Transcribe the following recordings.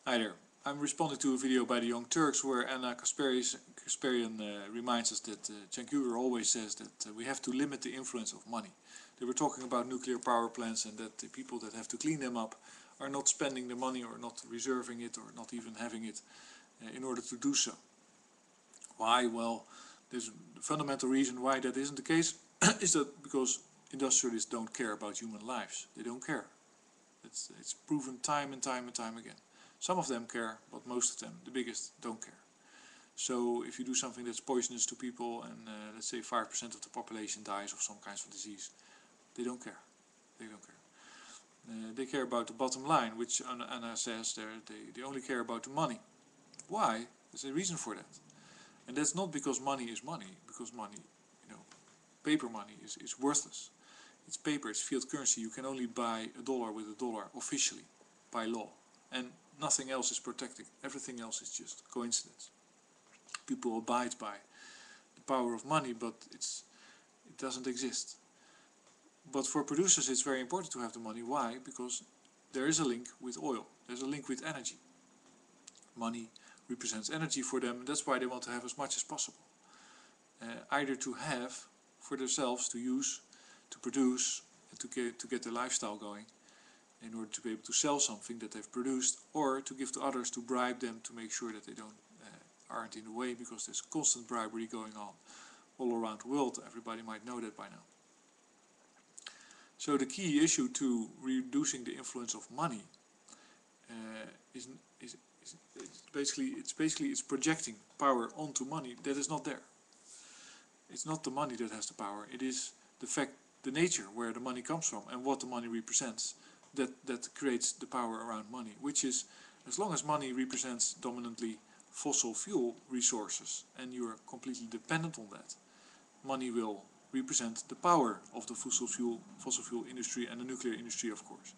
Hi there. I'm responding to a video by the Young Turks where Anna Kasparian reminds us that Cenk always says that we have to limit the influence of money. They were talking about nuclear power plants and that the people that have to clean them up are not spending the money or not reserving it or not even having it in order to do so. Why? Well, there's a fundamental reason why that isn't the case is that because industrialists don't care about human lives. They don't care. It's proven time and time again. Some of them care, but most of them, the biggest, don't care. So if you do something that's poisonous to people and let's say 5% of the population dies of some kinds of disease, they don't care. They don't care. They care about the bottom line, which Anna says they only care about the money. Why? There's a reason for that. And that's not because money is money, because money, paper money is worthless. It's paper, it's fiat currency. You can only buy a dollar with a dollar officially, by law. And nothing else is protected. Everything else is just coincidence. People abide by the power of money, but it doesn't exist. But for producers it's very important to have the money. Why? Because there is a link with oil. There's a link with energy. Money represents energy for them. That's why they want to have as much as possible. Either to have for themselves, to use, to produce, and to get their lifestyle going, in order to be able to sell something that they've produced, or to give to others to bribe them to make sure that they aren't in the way, because there's constant bribery going on all around the world. Everybody might know that by now. So the key issue to reducing the influence of money is basically projecting power onto money that is not there. It's not the money that has the power. It is the nature where the money comes from and what the money represents that creates the power around money, which is, as long as money represents dominantly fossil fuel resources and you are completely dependent on that, money will represent the power of the fossil fuel industry and the nuclear industry, of course.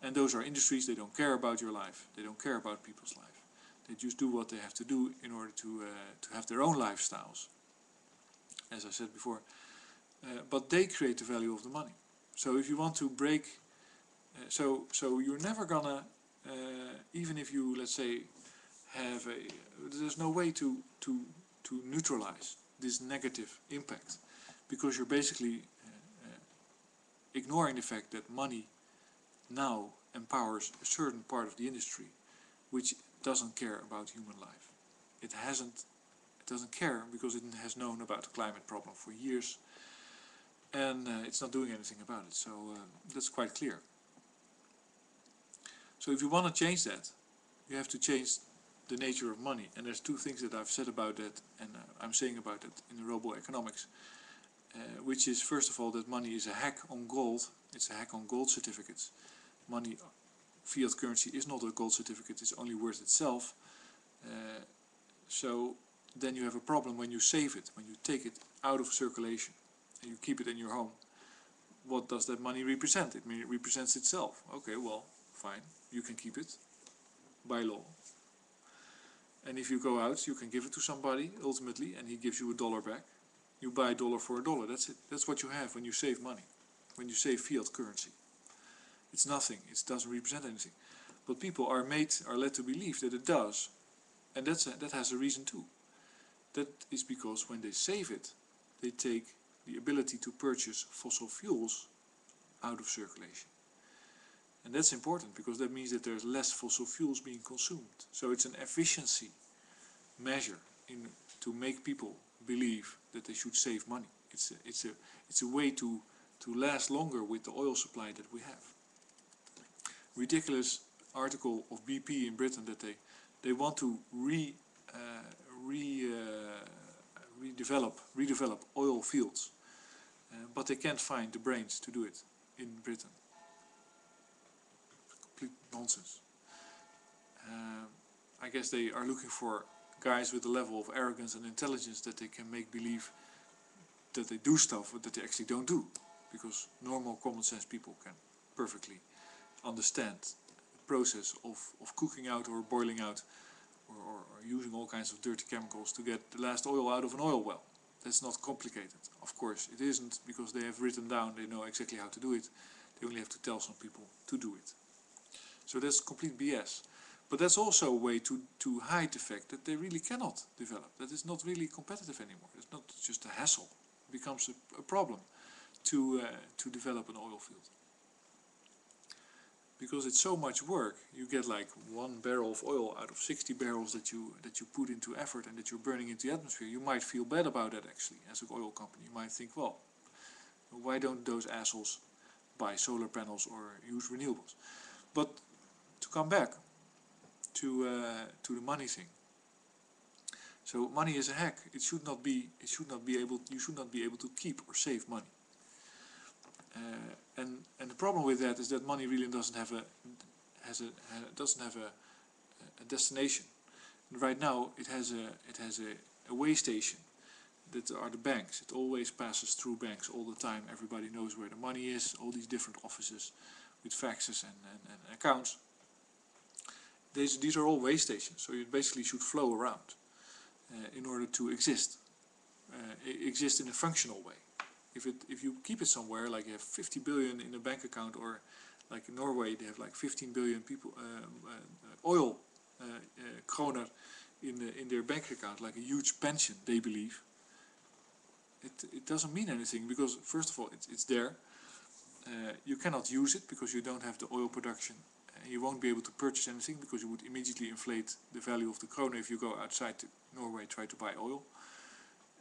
And those are industries. They don't care about your life. They don't care about people's life. They just do what they have to do in order to have their own lifestyles, as I said before. But they create the value of the money. So if you want to break, so you're never gonna, even if you, let's say, there's no way to neutralize this negative impact, because you're basically ignoring the fact that money now empowers a certain part of the industry which doesn't care about human life. It doesn't care because it has known about the climate problem for years, and it's not doing anything about it. So that's quite clear. So if you want to change that, you have to change the nature of money. And there's two things that I've said about that, and I'm saying about that in the robo-economics, which is, first of all, that money is a hack on gold. It's a hack on gold certificates. Money, fiat currency, is not a gold certificate. It's only worth itself. So then you have a problem when you save it, when you take it out of circulation and you keep it in your home. What does that money represent? It represents itself. Okay, well, fine, you can keep it by law. And if you go out, you can give it to somebody ultimately, and he gives you $1 back. You buy a dollar for $1. That's it. That's what you have when you save money, when you save fiat currency. It's nothing. It doesn't represent anything. But people are led to believe that it does, and that has a reason too. That is because when they save it, they take the ability to purchase fossil fuels out of circulation. And that's important because that means that there's less fossil fuels being consumed. So it's an efficiency measure to make people believe that they should save money. It's a way to last longer with the oil supply that we have. Ridiculous article of BP in Britain that they want to redevelop oil fields, but they can't find the brains to do it in Britain. Complete nonsense. I guess they are looking for guys with a level of arrogance and intelligence that they can make believe that they do stuff that they actually don't do, because normal common sense people can perfectly understand the process of cooking out or boiling out or using all kinds of dirty chemicals to get the last oil out of an oil well. That's not complicated. Of course it isn't, because they have written down, they know exactly how to do it. They only have to tell some people to do it. So that's complete BS. But that's also a way to hide the fact that they really cannot develop, that it's not really competitive anymore. It's not just a hassle, it becomes a problem to develop an oil field. Because it's so much work, you get like 1 barrel of oil out of 60 barrels that you put into effort and that you're burning into the atmosphere. You might feel bad about that actually, as an oil company. You might think, well, why don't those assholes buy solar panels or use renewables? But to come back to the money thing. So money is a hack. It should not be able. You should not be able to keep or save money. And the problem with that is that money really doesn't have a destination. And right now it has a way station. That are the banks. It always passes through banks all the time. Everybody knows where the money is. All these different offices with faxes and accounts. These are all way stations. So it basically should flow around in order to exist. Exist in a functional way. If you keep it somewhere, like you have 50 billion in a bank account, or like in Norway they have like 15 billion people oil kroner in their bank account, like a huge pension they believe. It doesn't mean anything, because first of all it's there. You cannot use it because you don't have the oil production. You won't be able to purchase anything because you would immediately inflate the value of the krona if you go outside to Norway try to buy oil.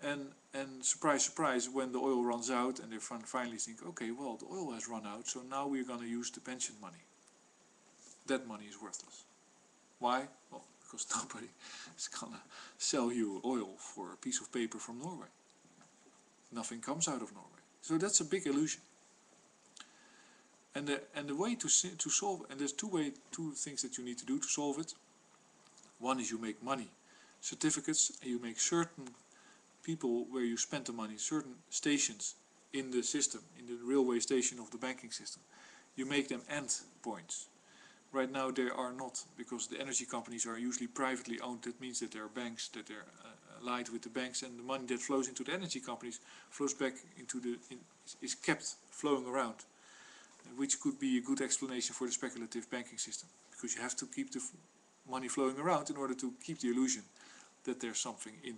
And surprise, surprise, when the oil runs out and they finally think, okay, well, the oil has run out, so now we're going to use the pension money. That money is worthless. Why? Well, because nobody is going to sell you oil for a piece of paper from Norway. Nothing comes out of Norway. So that's a big illusion. And the way to solve, and there's two things that you need to do to solve it. One is you make money certificates, and you make certain people where you spend the money, certain stations in the system, in the railway station of the banking system, you make them end points. Right now they are not, because the energy companies are usually privately owned. That means that there are banks, that they're allied with the banks, and the money that flows into the energy companies flows back into is kept flowing around, which could be a good explanation for the speculative banking system, because you have to keep the money flowing around in order to keep the illusion that there's something in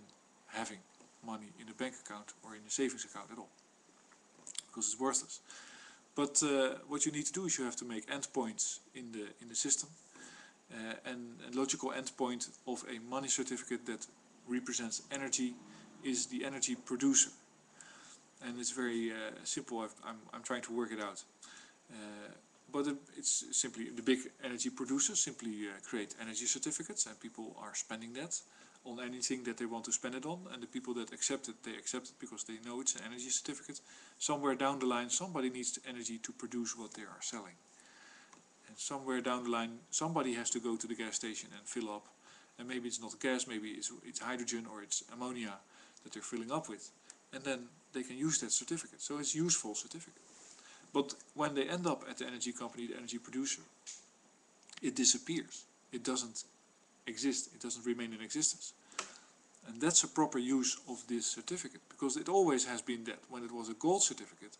having money in a bank account or in a savings account at all, because it's worthless. But what you need to do is you have to make endpoints in the system, and a logical endpoint of a money certificate that represents energy is the energy producer. And it's very simple. I'm trying to work it out. But it's simply the big energy producers simply create energy certificates, and people are spending that on anything that they want to spend it on, and the people that accept it, they accept it because they know it's an energy certificate. Somewhere down the line somebody needs the energy to produce what they are selling, and somewhere down the line somebody has to go to the gas station and fill up, and maybe it's not gas, maybe it's hydrogen or it's ammonia that they're filling up with, and then they can use that certificate. So it's a useful certificate. But when they end up at the energy company, the energy producer, it disappears. It doesn't exist. It doesn't remain in existence. And that's a proper use of this certificate, because it always has been that. When it was a gold certificate,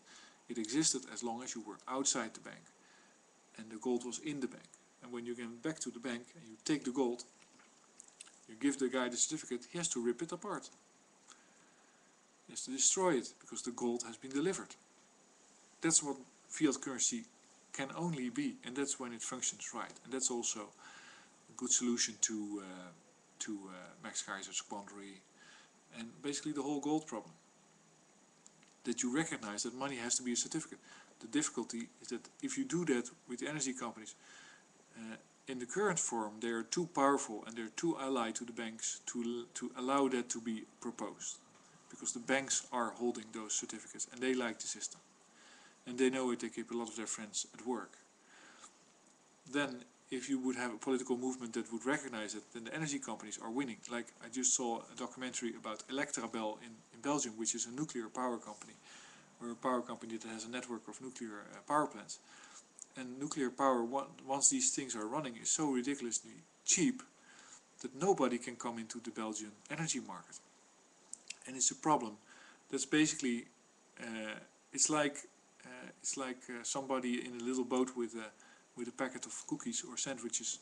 it existed as long as you were outside the bank and the gold was in the bank. And when you get back to the bank and you take the gold, you give the guy the certificate, he has to rip it apart. He has to destroy it because the gold has been delivered. That's what fiat currency can only be, and that's when it functions right. And that's also a good solution to Max Kaiser's quandary and basically the whole gold problem. That you recognize that money has to be a certificate. The difficulty is that if you do that with the energy companies, in the current form they are too powerful and they're too allied to the banks to allow that to be proposed. Because the banks are holding those certificates and they like the system. And they know it, they keep a lot of their friends at work. Then if you would have a political movement that would recognize it, then the energy companies are winning. Like I just saw a documentary about Electrabel in Belgium, which is a nuclear power company, or a power company that has a network of nuclear power plants. And nuclear power, once these things are running, is so ridiculously cheap that nobody can come into the Belgian energy market. And it's a problem. That's basically, it's like somebody in a little boat with a packet of cookies or sandwiches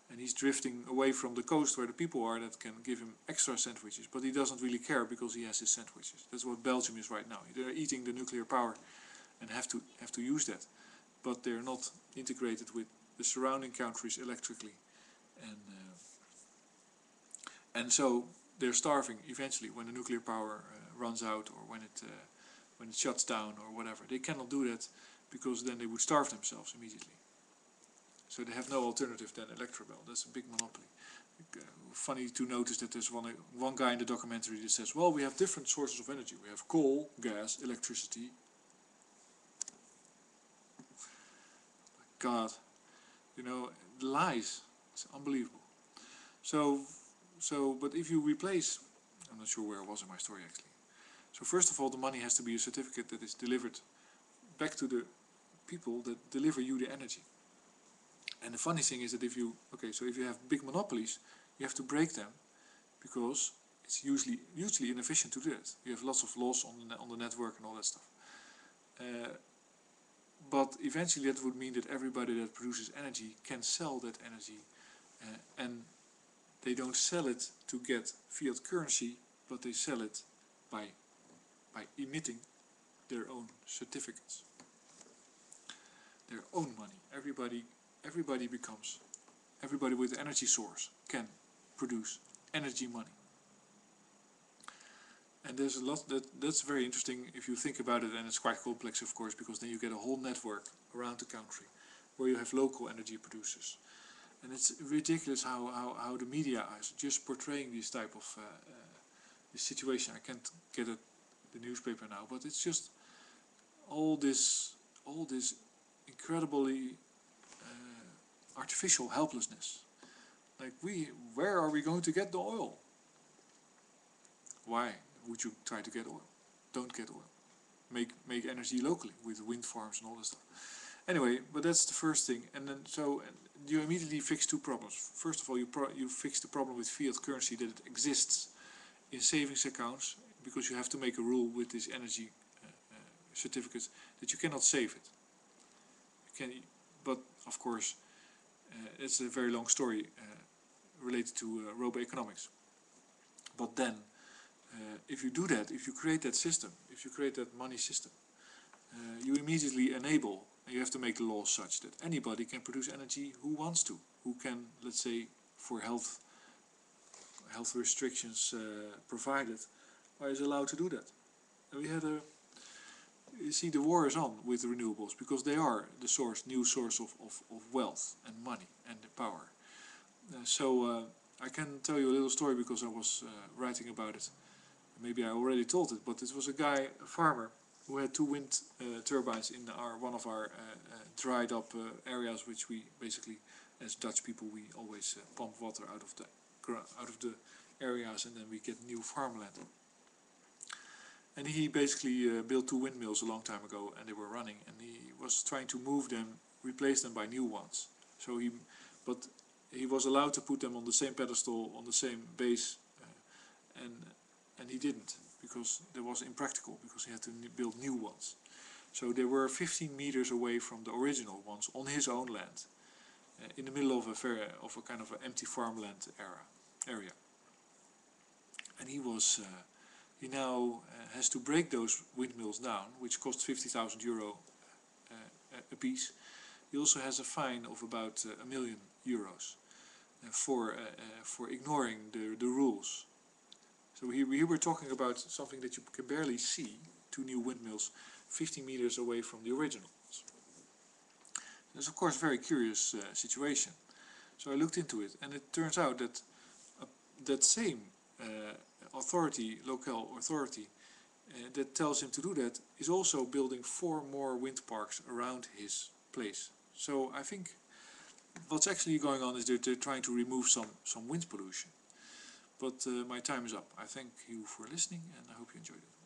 and he's drifting away from the coast where the people are that can give him extra sandwiches, but he doesn't really care because he has his sandwiches. That's what Belgium is right now. They're eating the nuclear power and have to use that, but they're not integrated with the surrounding countries electrically, and so they're starving eventually when the nuclear power runs out, or when it shuts down or whatever. They cannot do that because then they would starve themselves immediately. So they have no alternative than Electrabel. That's a big monopoly. Funny to notice that there's one guy in the documentary that says, well, we have different sources of energy. We have coal, gas, electricity. God, you know, lies. It's unbelievable. So, but if you replace, I'm not sure where I was in my story actually. So first of all, the money has to be a certificate that is delivered back to the people that deliver you the energy. And the funny thing is that if you have big monopolies, you have to break them because it's usually inefficient to do that. You have lots of loss on the network and all that stuff. But eventually that would mean that everybody that produces energy can sell that energy, and they don't sell it to get fiat currency, but they sell it by emitting their own certificates, their own money. Everybody with energy source can produce energy money. And there's a lot that's very interesting if you think about it, and it's quite complex of course, because then you get a whole network around the country where you have local energy producers. And it's ridiculous how the media is just portraying this type of this situation. I can't get the newspaper now, but it's just all this incredibly artificial helplessness. Like, where are we going to get the oil? Why would you try to get oil? Don't get oil. Make energy locally with wind farms and all this stuff. Anyway, but that's the first thing. And then so you immediately fix two problems. First of all, you fix the problem with fiat currency, that it exists in savings accounts, because you have to make a rule with these energy certificates that you cannot save it. But of course, it's a very long story related to robo-economics. But then, if you do that, if you create that system, if you create that money system, you immediately enable, and you have to make the laws such that anybody can produce energy who wants to, who can, let's say, for health restrictions provided, is allowed to do that. And we had you see, the war is on with the renewables because they are the new source of wealth and money and the power. I can tell you a little story because I was writing about it. Maybe I already told it, but this was a farmer, who had 2 wind turbines in one of our dried up areas, which we basically, as Dutch people, we always pump water out of the areas, and then we get new farmland. And he basically built 2 windmills a long time ago, and they were running, and he was trying to move them, replace them by new ones. But he was allowed to put them on the same pedestal, on the same base, and he didn't, because that was impractical, because he had to build new ones. So they were 15 meters away from the original ones on his own land, in the middle of a kind of an empty farmland area. And he now has to break those windmills down, which cost 50,000 euro a piece. He also has a fine of about €1 million for ignoring the rules. So here we're talking about something that you can barely see, 2 new windmills 50 meters away from the original ones. It's of course a very curious situation. So I looked into it, and it turns out that that same local authority that tells him to do that is also building 4 more wind parks around his place. So I think what's actually going on is they're trying to remove some wind pollution. But my time is up. I thank you for listening, and I hope you enjoyed it.